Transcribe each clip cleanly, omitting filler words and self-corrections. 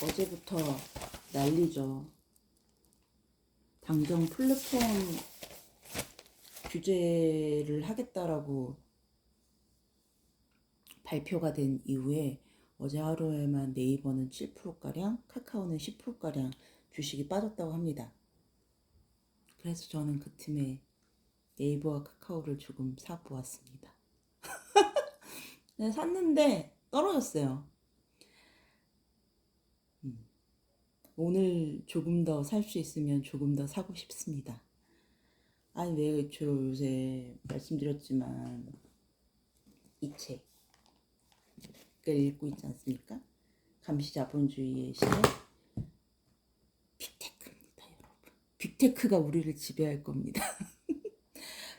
어제부터 난리죠. 당정 플랫폼 규제를 하겠다라고 발표가 된 이후에 어제 하루에만 네이버는 7%가량, 카카오는 10%가량 주식이 빠졌다고 합니다. 그래서 저는 그 틈에 네이버와 카카오를 조금 사보았습니다. 샀는데 떨어졌어요. 오늘 조금 더 살 수 있으면 조금 더 사고 싶습니다. 아니, 왜 저 요새 말씀드렸지만 이 책을 읽고 있지 않습니까? 감시자본주의의 시대. 빅테크입니다, 여러분. 빅테크가 우리를 지배할 겁니다.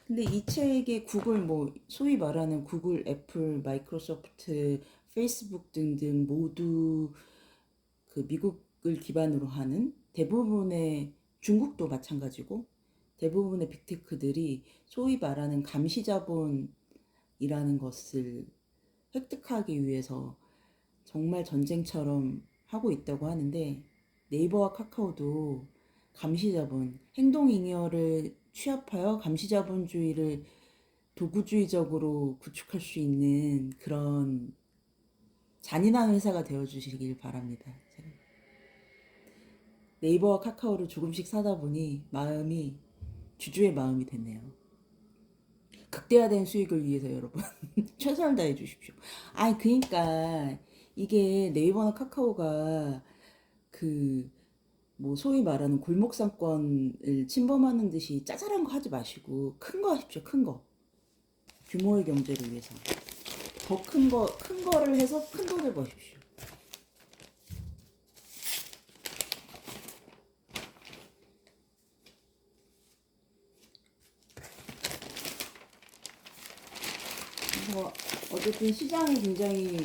근데 이 책에 구글, 소위 말하는 구글, 애플, 마이크로소프트, 페이스북 등등 모두 그 미국을 기반으로 하는 대부분의, 중국도 마찬가지고 대부분의 빅테크들이 소위 말하는 감시자본이라는 것을 획득하기 위해서 정말 전쟁처럼 하고 있다고 하는데, 네이버와 카카오도 감시자본, 행동잉여를 취합하여 감시자본주의를 도구주의적으로 구축할 수 있는 그런 잔인한 회사가 되어주시길 바랍니다. 네이버와 카카오를 조금씩 사다 보니 마음이 주주의 마음이 됐네요. 극대화된 수익을 위해서 여러분 최선을 다해 주십시오. 아니, 그러니까 이게 네이버나 카카오가 소위 말하는 골목상권을 침범하는 듯이 짜잘한 거 하지 마시고 큰 거 하십시오. 큰 거. 규모의 경제를 위해서 더 큰 거를 해서 큰 돈을 버십시오. 그래서 어쨌든 시장이 굉장히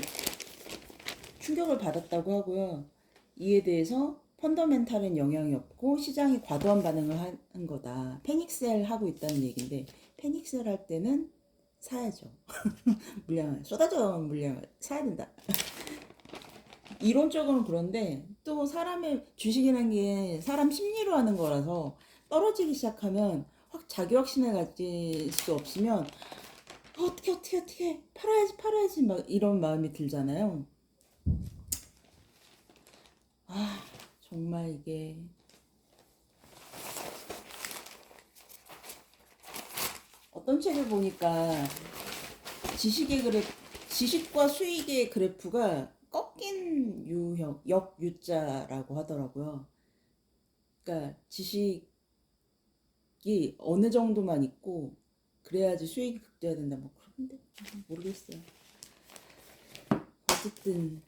충격을 받았다고 하고요. 이에 대해서 펀더멘탈은 영향이 없고 시장이 과도한 반응을 한 거다. 패닉셀 하고 있다는 얘기인데, 패닉셀 할 때는 사야죠. 물량을 쏟아져, 물량을 사야 된다. 이론적으로는 그런데 또 사람의 주식이라는 게 사람 심리로 하는 거라서 떨어지기 시작하면 확 자기 확신을 가질 수 없으면 어떻게 팔아야지 막 이런 마음이 들잖아요. 정말 이게 어떤 책을 보니까 지식과 수익의 그래프가 꺾인 유형, 역유자라고 하더라고요. 그러니까 지식이 어느 정도만 있고 그래야지 수익이 극대화된다. 그런데 모르겠어요. 어쨌든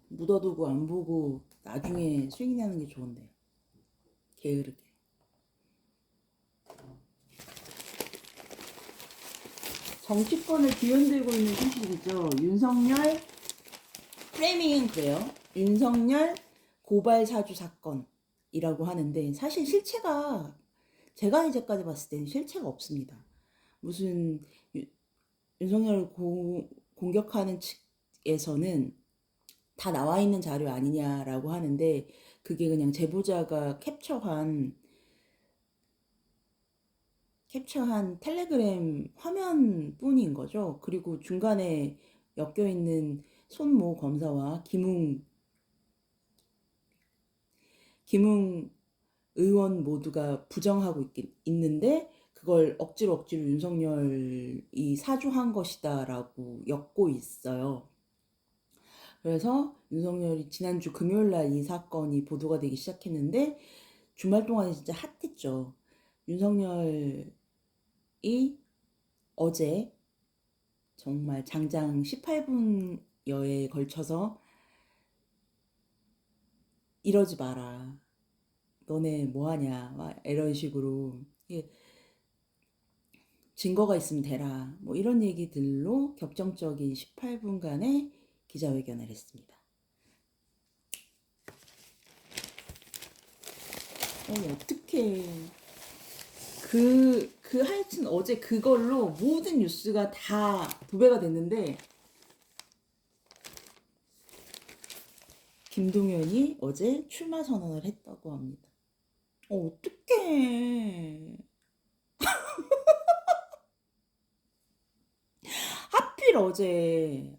묻어두고 안 보고 나중에 수익 내는 게 좋은데, 게으르게. 정치권을 뒤흔들고 있는 소식이죠. 윤석열, 프레이밍은 그래요. 윤석열 고발 사주 사건이라고 하는데, 사실 실체가, 제가 이제까지 봤을 때는 실체가 없습니다. 무슨 윤석열을 공격하는 측에서는 다 나와 있는 자료 아니냐라고 하는데, 그게 그냥 제보자가 캡처한 텔레그램 화면뿐인 거죠. 그리고 중간에 엮여 있는 손모 검사와 김웅 의원 모두가 부정하고 있는데, 그걸 억지로 윤석열이 사주한 것이다라고 엮고 있어요. 그래서 윤석열이 지난주 금요일 날 이 사건이 보도가 되기 시작했는데, 주말 동안에 진짜 핫했죠. 윤석열이 어제 정말 장장 18분여에 걸쳐서 이러지 마라, 너네 뭐하냐, 막 이런 식으로 증거가 있으면 대라, 이런 얘기들로 격정적인 18분간의 기자회견을 했습니다. 어떻게 그 하여튼 어제 그걸로 모든 뉴스가 다 도배가 됐는데, 김동연이 어제 출마 선언을 했다고 합니다. 어떡해. 하필 어제,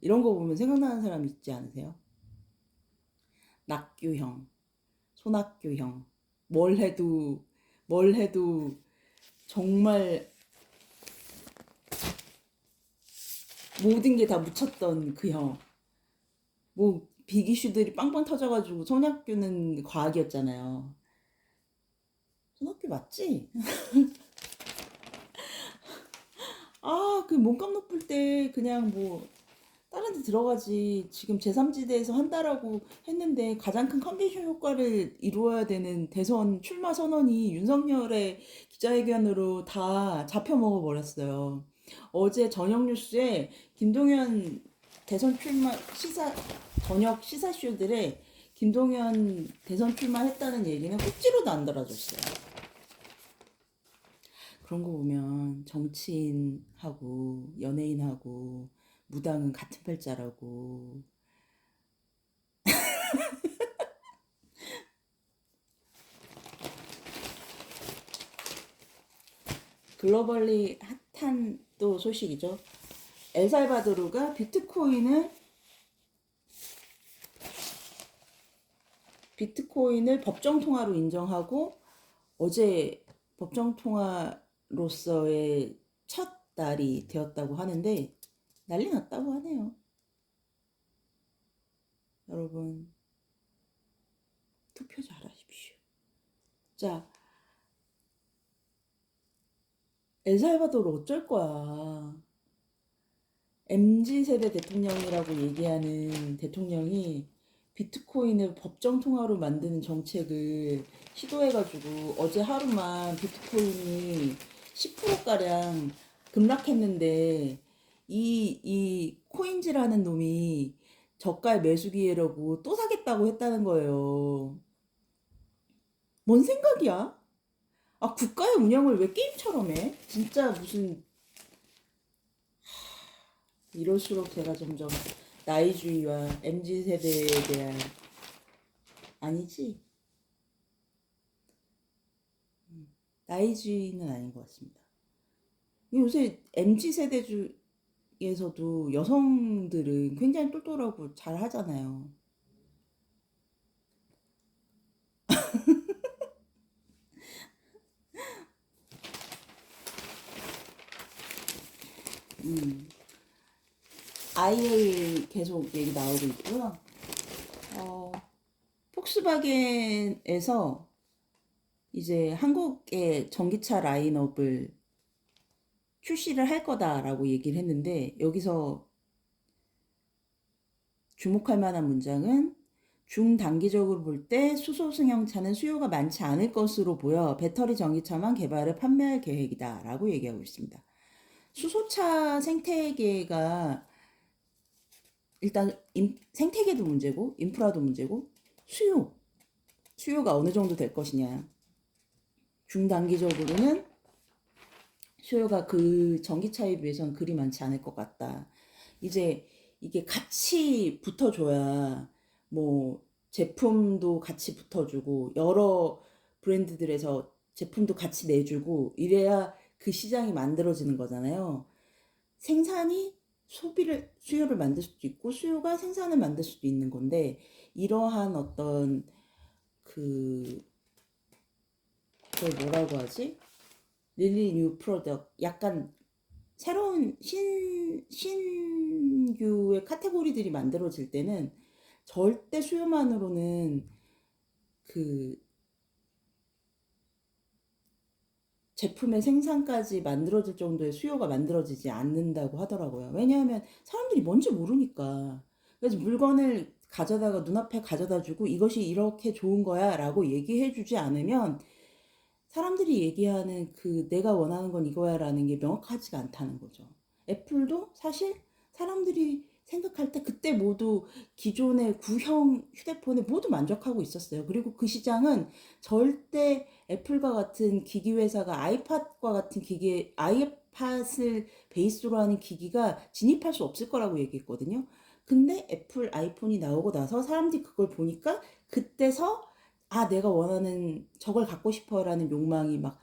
이런 거 보면 생각나는 사람 있지 않으세요? 낙규형, 손학규형. 뭘 해도 정말 모든 게 다 묻혔던 그 형. 뭐 빅이슈들이 빵빵 터져가지고 손학규는 과학이었잖아요. 손학규 맞지? 그 몸값 높을 때 그냥 뭐 다른 데 들어가지. 지금 제3지대에서 한다라고 했는데 가장 큰 컨벤션 효과를 이루어야 되는 대선 출마 선언이 윤석열의 기자회견으로 다 잡혀먹어 버렸어요. 어제 저녁 뉴스에 김동연 대선 출마 시사 저녁 시사쇼들에 김동연 대선 출마했다는 얘기는 꼭지로도 안 달아줬어요. 그런 거 보면 정치인하고 연예인하고 무당은 같은 팔자라고. 글로벌리 핫한 또 소식이죠. 엘살바도르가 비트코인을 법정 통화로 인정하고 어제 법정 통화로서의 첫 날이 되었다고 하는데 난리 났다고 하네요. 여러분 투표 잘하십시오. 자, 엘살바도르 어쩔 거야. MZ세대 대통령이라고 얘기하는 대통령이 비트코인을 법정 통화로 만드는 정책을 시도해가지고 어제 하루만 비트코인이 10%가량 급락했는데 이 코인즈라는 놈이 저가 매수 기회라고 또 사겠다고 했다는 거예요. 뭔 생각이야? 국가의 운영을 왜 게임처럼 해? 진짜 무슨 이럴수록 제가 점점 나이주의와 MZ세대에 대한 아니지? 나이주의는 아닌 것 같습니다. 요새 MZ세대 중에서도 여성들은 굉장히 똘똘하고 잘 하잖아요. IA 계속 얘기 나오고 있고요. 폭스바겐에서 이제 한국의 전기차 라인업을 출시를 할 거다라고 얘기를 했는데 여기서 주목할 만한 문장은 중단기적으로 볼 때 수소 승용차는 수요가 많지 않을 것으로 보여 배터리 전기차만 개발해 판매할 계획이다 라고 얘기하고 있습니다. 수소차 생태계가 일단 생태계도 문제고 인프라도 문제고 수요가 어느 정도 될 것이냐. 중단기적으로는 수요가 그 전기차에 비해서는 그리 많지 않을 것 같다. 이제 이게 같이 붙어줘야 뭐 제품도 같이 붙어주고 여러 브랜드들에서 제품도 같이 내주고 이래야 그 시장이 만들어지는 거잖아요. 생산이 수요를 만들 수도 있고 수요가 생산을 만들 수도 있는 건데 이러한 어떤 그걸 뭐라고 하지? 릴리 뉴 프로덕트 약간 새로운 신규의 카테고리들이 만들어질 때는 절대 수요만으로는 그 제품의 생산까지 만들어질 정도의 수요가 만들어지지 않는다고 하더라고요. 왜냐하면 사람들이 뭔지 모르니까. 그래서 물건을 가져다가 눈앞에 가져다 주고 이것이 이렇게 좋은 거야 라고 얘기해 주지 않으면 사람들이 얘기하는 그 내가 원하는 건 이거야 라는 게 명확하지가 않다는 거죠. 애플도 사실 사람들이 생각할 때 그때 모두 기존의 구형 휴대폰에 모두 만족하고 있었어요. 그리고 그 시장은 절대 애플과 같은 기기 회사가 아이팟과 같은 기기, 아이팟을 베이스로 하는 기기가 진입할 수 없을 거라고 얘기했거든요. 근데 애플 아이폰이 나오고 나서 사람들이 그걸 보니까 그때서 아, 내가 원하는 저걸 갖고 싶어라는 욕망이 막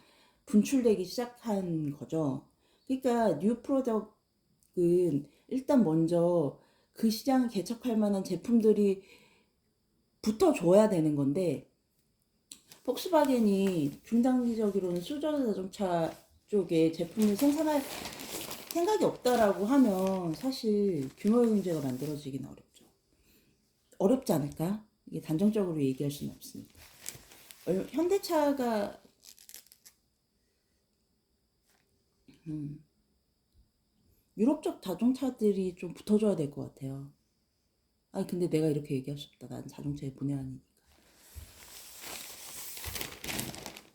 분출되기 시작한 거죠. 그러니까 뉴 프로덕은 일단 먼저 그 시장을 개척할 만한 제품들이 붙어줘야 되는 건데, 폭스바겐이 중장기적으로는 수저 자동차 쪽에 제품을 생산할 생각이 없다라고 하면 사실 규모의 문제가 만들어지기는 어렵죠. 어렵지 않을까? 이게 단정적으로 얘기할 수는 없으니까. 현대차가 유럽 쪽 자동차들이 좀 붙어줘야 될 것 같아요. 아니 근데 내가 이렇게 얘기할 수 없다. 난 자동차에 문외한이니까.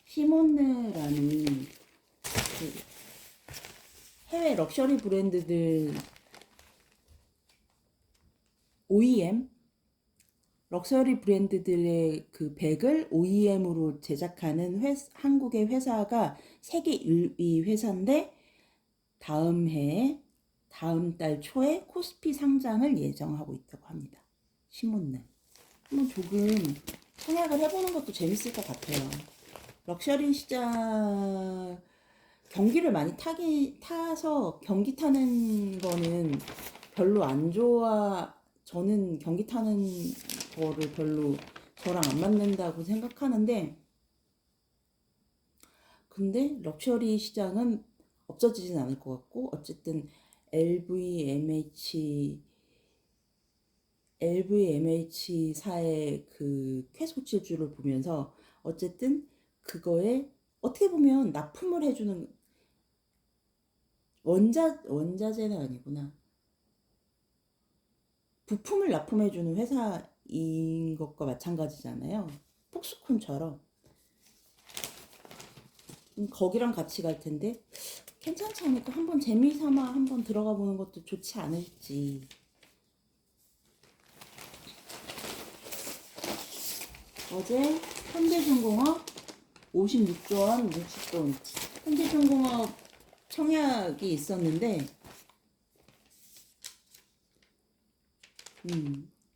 시몬느라는 그 해외 럭셔리 브랜드들 OEM 럭셔리 브랜드들의 그 백을 OEM으로 제작하는 한국의 회사가 세계 1위 회사인데 다음 달 초에 코스피 상장을 예정하고 있다고 합니다. 신문네. 한번 조금 청약을 해보는 것도 재밌을 것 같아요. 럭셔리 시장 경기를 많이 타서 경기 타는 거는 별로 안 좋아. 저는 경기 타는 거를 별로 저랑 안 맞는다고 생각하는데, 근데 럭셔리 시장은 없어지진 않을 것 같고, 어쨌든 LVMH사의 그 쾌속 질주를 보면서 어쨌든 그거에 어떻게 보면 납품을 해주는 원자재는 아니구나. 부품을 납품해주는 회사인 것과 마찬가지잖아요. 폭스콘처럼. 거기랑 같이 갈 텐데 괜찮지 않을까? 한번 재미삼아 한번 들어가 보는 것도 좋지 않을지. 어제 현대중공업 56조 원 뭉칫돈. 현대중공업 청약이 있었는데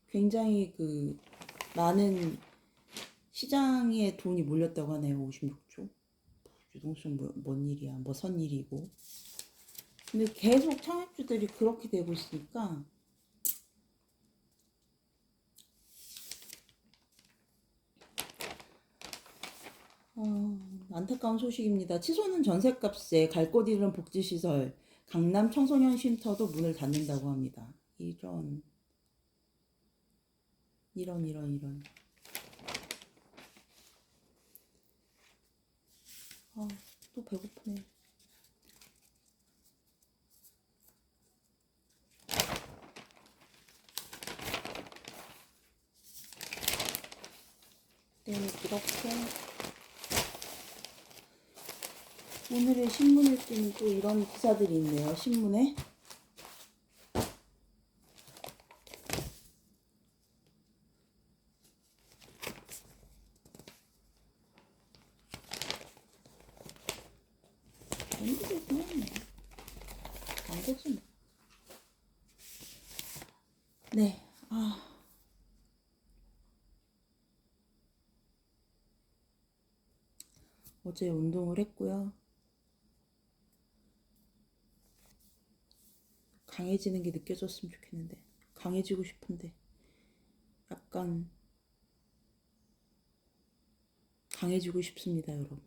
굉장히 그 많은 시장에 돈이 몰렸다고 하네요. 56조. 유동성 뭔 일이야. 뭐 선 일이고. 근데 계속 청약주들이 그렇게 되고 있으니까 안타까운 소식입니다. 치솟는 전셋값에 갈 곳 잃은 복지시설, 강남 청소년 쉼터도 문을 닫는다고 합니다. 이런. 또 배고프네. 네, 이렇게 오늘의 신문 읽기는 또 이런 기사들이 있네요. 신문에. 연기되긴 했네. 안 되지 뭐. 네. 어제 운동을 했고요. 강해지는 게 느껴졌으면 좋겠는데. 강해지고 싶은데. 약간 강해지고 싶습니다, 여러분.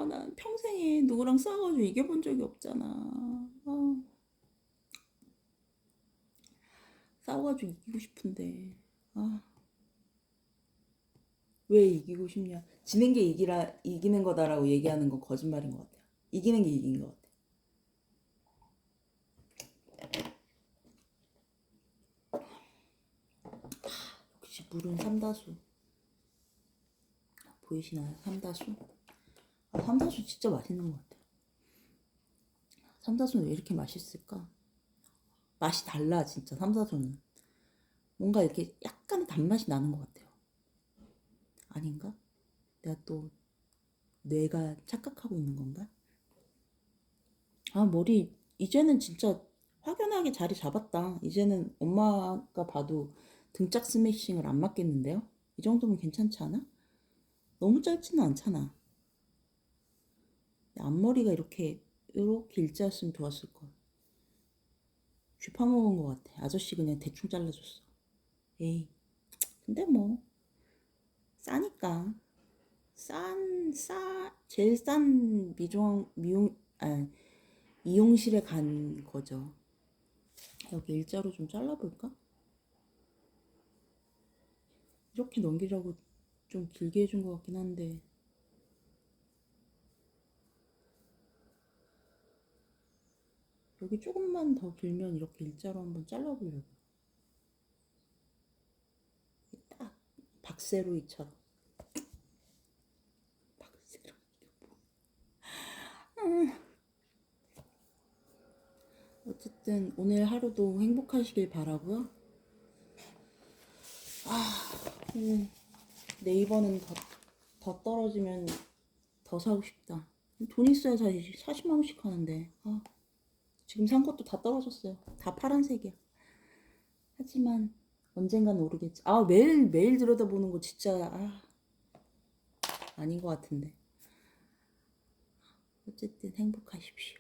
난 평생에 누구랑 싸워가지고 이겨본 적이 없잖아. 싸워가지고 이기고 싶은데. 왜 이기고 싶냐? 지는 게 이기는 거다라고 얘기하는 건 거짓말인 것 같아요. 이기는 게 이긴 것 같아요. 역시 물은 삼다수. 보이시나요? 삼다수? 삼다수 진짜 맛있는 것 같아요. 삼사손 왜 이렇게 맛있을까? 맛이 달라 진짜 삼사손은. 뭔가 이렇게 약간의 단맛이 나는 것 같아요. 아닌가? 내가 또 뇌가 착각하고 있는 건가? 아, 머리 이제는 진짜 확연하게 자리 잡았다. 이제는 엄마가 봐도 등짝 스매싱을 안 맞겠는데요? 이 정도면 괜찮지 않아? 너무 짧지는 않잖아. 앞머리가 이렇게 일자였으면 좋았을 걸. 쥐 파먹은 것 같아. 아저씨 그냥 대충 잘라줬어. 에이, 근데 뭐 싸니까. 제일 싼 이용실에 간 거죠. 여기 일자로 좀 잘라볼까? 이렇게 넘기려고 좀 길게 해준 것 같긴 한데. 여기 조금만 더 길면 이렇게 일자로 한번 잘라보려고. 딱 박세로이처럼. 박세로. 어쨌든 오늘 하루도 행복하시길 바라고요. 네이버는 더 떨어지면 더 사고 싶다. 돈 있어야 40만 원씩 하는데. 지금 산 것도 다 떨어졌어요. 다 파란색이야. 하지만 언젠간 오르겠지. 매일 들여다보는 거 진짜 아닌 것 같은데. 어쨌든 행복하십시오.